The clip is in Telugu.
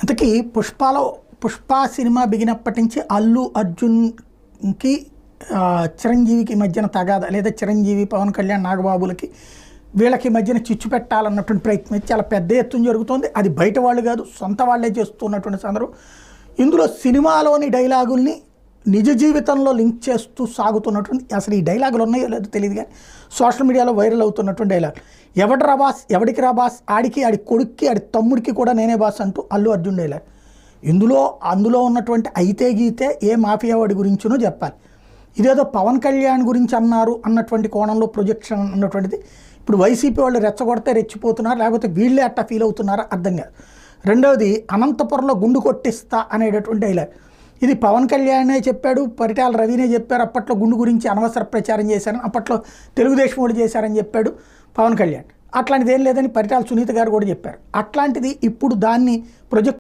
ఇంతకీ పుష్ప సినిమా బిగినప్పటి నుంచి అల్లు అర్జున్కి చిరంజీవికి మధ్యన తగాద లేదా చిరంజీవి పవన్ కళ్యాణ్ నాగబాబులకి వీళ్ళకి మధ్యన చిచ్చు పెట్టాలన్నటువంటి ప్రయత్నం చాలా పెద్ద ఎత్తున జరుగుతోంది. అది బయట వాళ్ళు కాదు, సొంత వాళ్ళే చేస్తున్నటువంటి సందర్భం. ఇందులో సినిమాలోని డైలాగుల్ని నిజ జీవితంలో లింక్ చేస్తూ సాగుతున్నటువంటి, అసలు ఈ డైలాగులు ఉన్నాయో లేదో తెలియదు కానీ సోషల్ మీడియాలో వైరల్ అవుతున్నటువంటి డైలాగ్, ఎవడరా బాస్, ఎవడికి రా బాస్, ఆడికి ఆడి కొడుక్కి ఆడి తమ్ముడికి కూడా నేనే బాస్ అంటూ అల్లు అర్జున్ డైలాగ్. అందులో ఉన్నటువంటి అయితే గీతే ఏ మాఫియా వాడి గురించినో చెప్పాలి. ఇదేదో పవన్ కళ్యాణ్ గురించి అన్నారు అన్నటువంటి కోణంలో ప్రొజెక్షన్ అన్నటువంటిది ఇప్పుడు వైసీపీ వాళ్ళు రెచ్చగొడితే రెచ్చిపోతున్నారు, లేకపోతే వీళ్ళే అట్టా ఫీల్ అవుతున్నారా అర్థం కాదు. రెండవది, అనంతపురంలో గుండు కొట్టిస్తా అనేటటువంటి డైలాగ్. ఇది పవన్ కళ్యాణే చెప్పాడు, పరిటాల రవినే చెప్పారు. అప్పట్లో గుండు గురించి అనవసర ప్రచారం చేశారని, అప్పట్లో తెలుగుదేశం వాళ్ళు చేశారని చెప్పాడు పవన్ కళ్యాణ్. అట్లాంటిది ఏం లేదని పరిటాల సునీత గారు కూడా చెప్పారు. అట్లాంటిది ఇప్పుడు దాన్ని ప్రొజెక్ట్